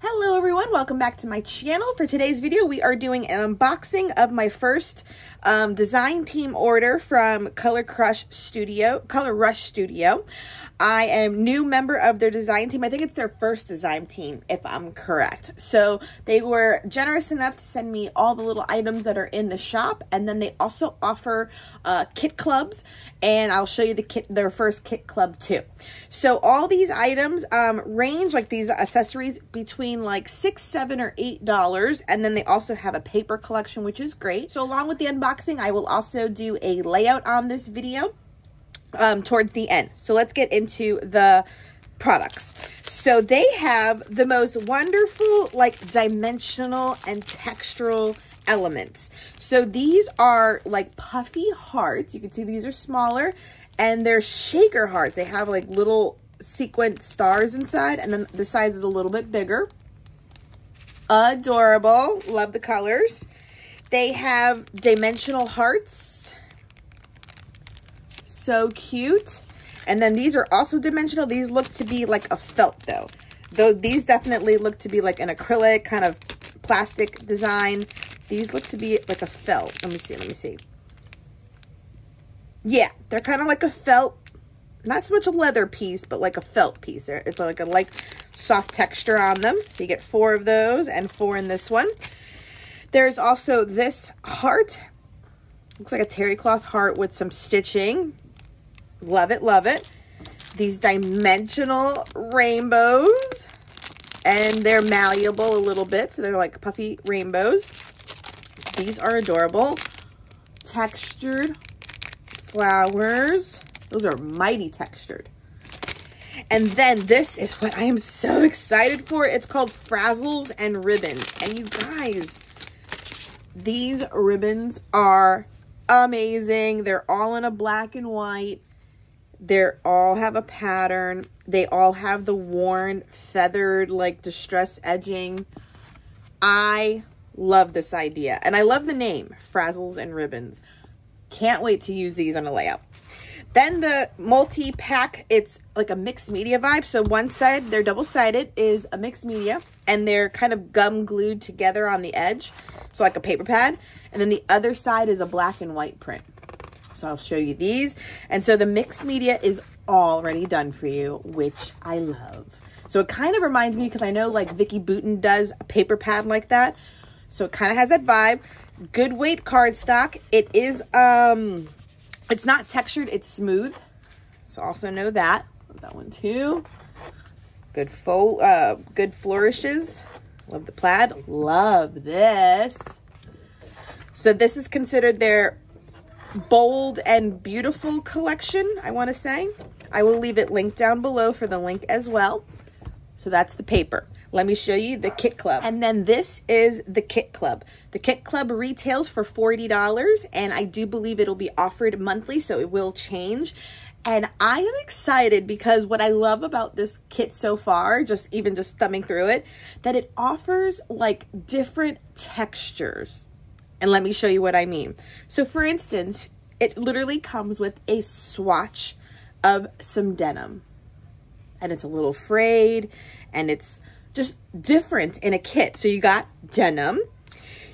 Hello everyone, welcome back to my channel. For today's video, we are doing an unboxing of my first design team order from Color Rush Studio. I am new member of their design team. I think it's their first design team, if I'm correct. So they were generous enough to send me all the little items that are in the shop, and then they also offer kit clubs, and I'll show you their first kit club too. So all these items range, like these accessories, between like $6, $7, or $8, and then they also have a paper collection, which is great. So along with the unboxing, I will also do a layout on this video towards the end. So let's get into the products. So they have the most wonderful, like, dimensional and textural elements. So these are like puffy hearts. You can see these are smaller, and they're shaker hearts. They have like little sequin stars inside, and then the size is a little bit bigger. Adorable. Love the colors. They have dimensional hearts. So cute. And then these are also dimensional. These look to be like a felt though. These definitely look to be like an acrylic kind of plastic design. These look to be like a felt. Let me see. Yeah, they're kind of like a felt. Not so much a leather piece, but like a felt piece. It's like a soft texture on them. So you get 4 of those and 4 in this one. There's also this heart. Looks like a terry cloth heart with some stitching. Love it, love it. These dimensional rainbows, and they're malleable a little bit, so they're like puffy rainbows. These are adorable. Textured flowers. Those are mighty textured. And then this is what I am so excited for. It's called Frazzles and Ribbons. And you guys, these ribbons are amazing. They're all in a black and white. They all have a pattern. They all have the worn, feathered, like distress edging. I love this idea. And I love the name, Frazzles and Ribbons. Can't wait to use these on a layout. Then the multi-pack, it's like a mixed media vibe. So one side, they're double-sided, is a mixed media, and they're kind of gum glued together on the edge. So like a paper pad. And then the other side is a black and white print. So I'll show you these. And so the mixed media is already done for you, which I love. So it kind of reminds me, because I know like Vicky Boutin does a paper pad like that. So it kind of has that vibe. Good weight cardstock. It is, it's not textured, it's smooth. So also know that. Love that one too. Good flourishes. Love the plaid. Love this. So this is considered their bold and beautiful collection, I want to say. I will leave it linked down below for the link as well. So that's the paper. Let me show you the kit club. And then this is the kit club. The kit club retails for $40, and I do believe it'll be offered monthly, so it will change. And I am excited because what I love about this kit so far, even just thumbing through it, that it offers like different textures. And let me show you what I mean. So for instance, it literally comes with a swatch of some denim. And it's a little frayed, and it's just different in a kit. So you got denim.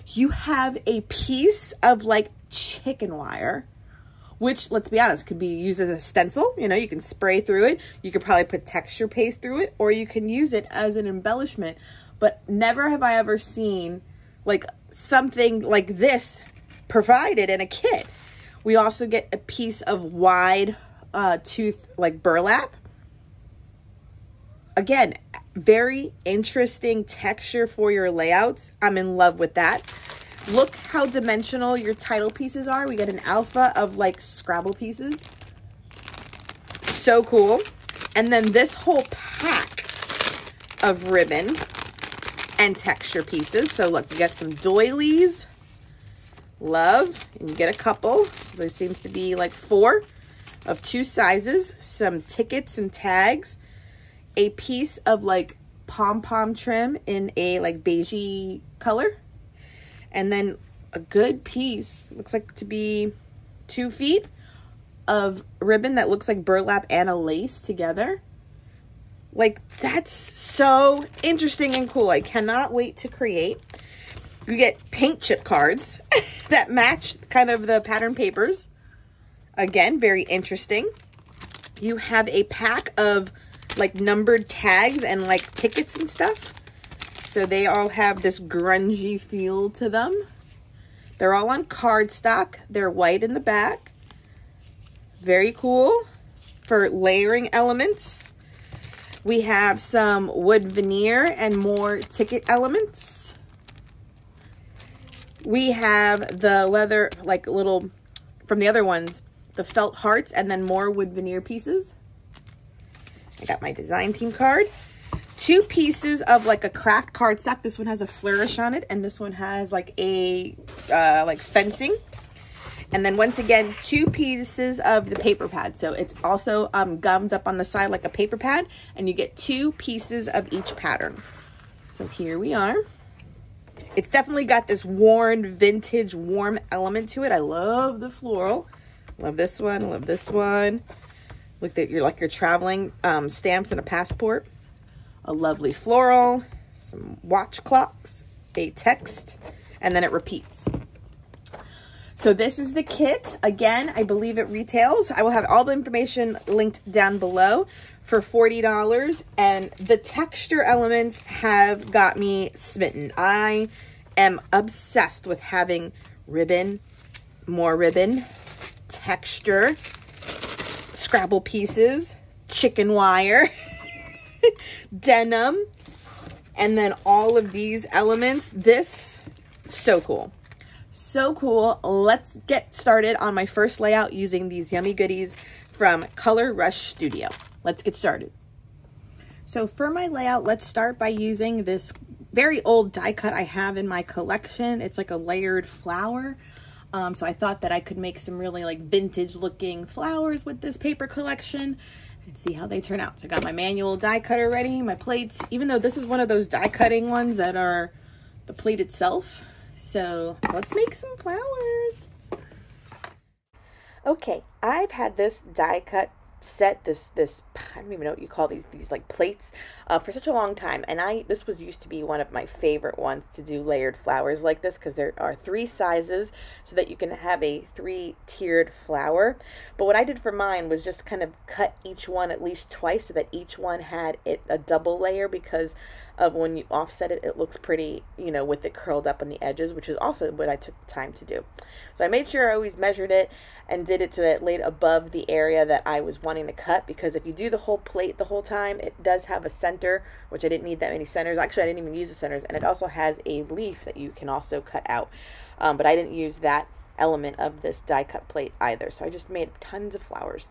You have a piece of like chicken wire, which, let's be honest, could be used as a stencil. You know, you can spray through it. You could probably put texture paste through it, or you can use it as an embellishment. But never have I ever seen like something like this provided in a kit. We also get a piece of wide tooth like burlap. Again, very interesting texture for your layouts. I'm in love with that. Look how dimensional your title pieces are. We get an alpha of like Scrabble pieces. So cool. And then this whole pack of ribbon and texture pieces. So look, you get some doilies. Love. And you get a couple. So there seems to be like 4 of 2 sizes. Some tickets and tags. A piece of like pom-pom trim in a like beigey color. And then a good piece, looks like to be 2 feet of ribbon that looks like burlap and a lace together. Like, that's so interesting and cool. I cannot wait to create. You get paint chip cards that match kind of the pattern papers. Again, very interesting. You have a pack of like numbered tags and like tickets and stuff. So they all have this grungy feel to them. They're all on cardstock. They're white in the back. Very cool for layering elements. We have some wood veneer and more ticket elements. We have the leather, like little, from the other ones, the felt hearts, and then more wood veneer pieces. I got my design team card. 2 pieces of like a craft cardstock. This one has a flourish on it, and this one has like a like fencing. And then once again, 2 pieces of the paper pad. So it's also gummed up on the side like a paper pad, and you get 2 pieces of each pattern. So here we are. It's definitely got this worn, vintage, warm element to it. I love the floral. Love this one. Love this one. Look, that you're like you're traveling stamps and a passport. A lovely floral, some watch clocks, a text, and then it repeats. So this is the kit. Again, I believe it retails. I will have all the information linked down below for $40. And the texture elements have got me smitten. I am obsessed with having ribbon, more ribbon, texture, Scrabble pieces, chicken wire, denim, and then all of these elements. This, so cool. So cool. Let's get started on my first layout using these yummy goodies from Color Rush Studio. Let's get started. So for my layout, let's start by using this very old die cut I have in my collection. It's like a layered flower. So I thought that I could make some really like vintage looking flowers with this paper collection and see how they turn out. So I got my manual die cutter ready, my plates, even though this is one of those die cutting ones that are the plate itself. So let's make some flowers. Okay, I've had this die cut set, this I don't even know what you call these like plates for such a long time, and this was used to be one of my favorite ones to do layered flowers like this, because there are 3 sizes so that you can have a 3-tiered flower. But what I did for mine was just kind of cut each one at least twice so that each one had a double layer, because of when you offset it, it looks pretty, you know, with it curled up on the edges, which is also what I took time to do. So I made sure I always measured it and did it so that it laid above the area that I was wanting to cut, because if you do the whole plate the whole time, it does have a center, which I didn't need that many centers. Actually, I didn't even use the centers, and it also has a leaf that you can also cut out. But I didn't use that element of this die cut plate either. So I just made tons of flowers,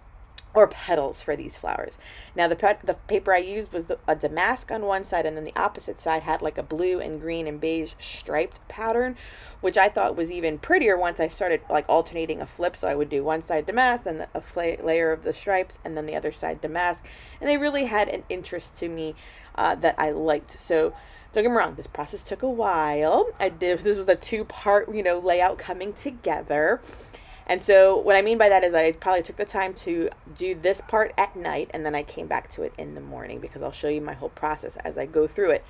or petals, for these flowers. Now the paper I used was a damask on one side, and then the opposite side had like a blue and green and beige striped pattern, which I thought was even prettier once I started like alternating a flip. So I would do one side damask, then a layer of the stripes, and then the other side damask, and they really had an interest to me that I liked. So don't get me wrong, this process took a while. This was a 2-part, you know, layout coming together. And so what I mean by that is I probably took the time to do this part at night, and then I came back to it in the morning, because I'll show you my whole process as I go through it.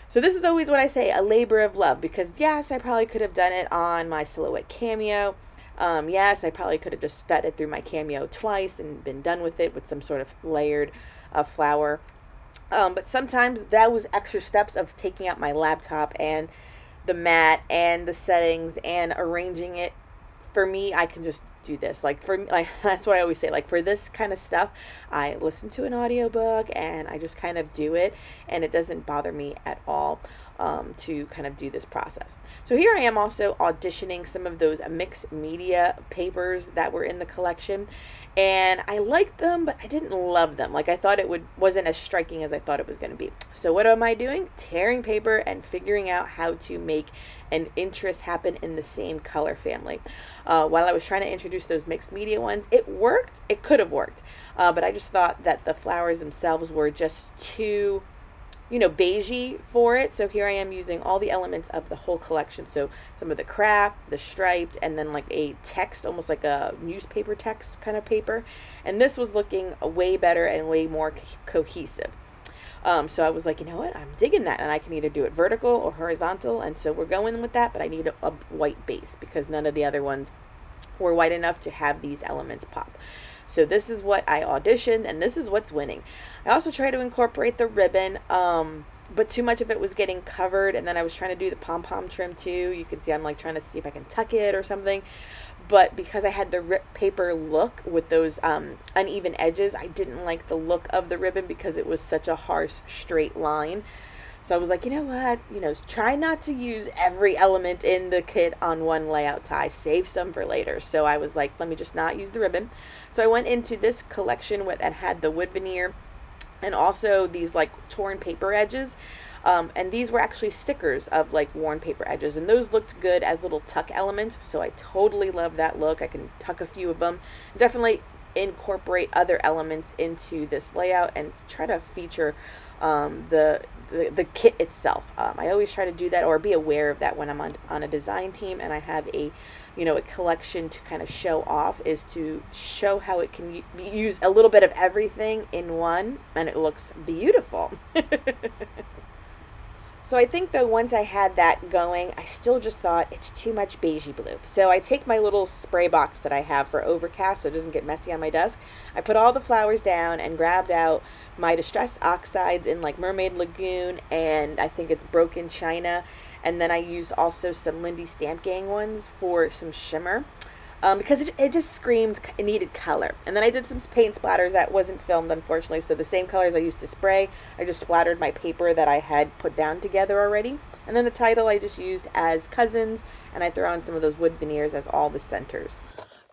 So this is always what I say, a labor of love, because yes, I probably could have done it on my silhouette cameo. Yes, I probably could have just fed it through my cameo twice and been done with it with some sort of layered flower. But sometimes those extra steps of taking out my laptop and the mat and the settings and arranging it, for me, I can just do this. Like that's what I always say. Like for this kind of stuff, I listen to an audiobook and I just kind of do it, and it doesn't bother me at all to kind of do this process. So here I am also auditioning some of those mixed media papers that were in the collection, and I liked them, but I didn't love them. Like I thought it wasn't as striking as I thought it was going to be. So what am I doing? Tearing paper and figuring out how to make an interest happen in the same color family. While I was trying to introduce those mixed media ones, it worked. It could have worked, but I just thought that the flowers themselves were just too, you know, beigey for it. So here I am using all the elements of the whole collection. So some of the craft, the striped, and then like a text, almost like a newspaper text kind of paper. And this was looking way better and way more cohesive. So I was like, you know what, I'm digging that, and I can either do it vertical or horizontal, and so we're going with that, but I need a white base because none of the other ones were white enough to have these elements pop. So this is what I auditioned, and this is what's winning. I also try to incorporate the ribbon, but too much of it was getting covered, and then I was trying to do the pom-pom trim too. You can see I'm like trying to see if I can tuck it or something, but because I had the ripped paper look with those uneven edges, I didn't like the look of the ribbon because it was such a harsh straight line. So I was like, you know what, try not to use every element in the kit on one layout tie. Save some for later. So I was like, let me just not use the ribbon. So I went into this collection that had the wood veneer and also these like torn paper edges. And these were actually stickers of like worn paper edges, and those looked good as little tuck elements. So I totally love that look. I can tuck a few of them. Definitely incorporate other elements into this layout and try to feature the kit itself. I always try to do that or be aware of that when I'm on a design team and I have a collection to kind of show off, is to show how it can use a little bit of everything in one, and it looks beautiful. So I think though once I had that going, I still just thought it's too much beigey blue. So I take my little spray box that I have for overcast so it doesn't get messy on my desk. I put all the flowers down and grabbed out my Distress Oxides in like Mermaid Lagoon, and I think it's Broken China. And then I used also some Lindy Stamp Gang ones for some shimmer. Because it just screamed it needed color. And then I did some paint splatters that wasn't filmed, unfortunately, so the same colors I used to spray, I just splattered my paper that I had put down together already. And then the title I just used as Cousins, and I throw on some of those wood veneers as all the centers.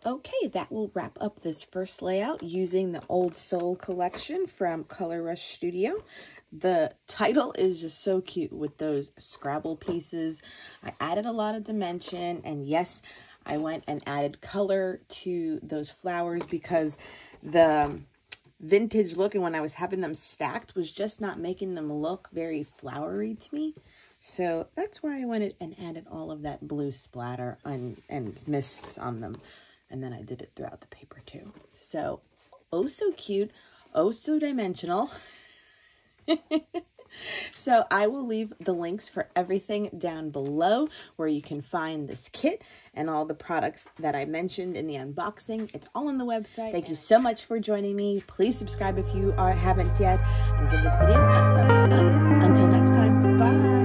Okay, that will wrap up this first layout using the Old Soul collection from Color Rush Studio. The title is just so cute with those Scrabble pieces. I added a lot of dimension, and yes, I went and added color to those flowers because the vintage look, and when I was having them stacked, was just not making them look very flowery to me. So that's why I went and added all of that blue splatter and mists on them. And then I did it throughout the paper too. So, oh so cute, oh so dimensional. So I will leave the links for everything down below where you can find this kit and all the products that I mentioned in the unboxing. It's all on the website. Thank you so much for joining me. Please subscribe if you haven't yet, and give this video a thumbs up. Until next time, bye.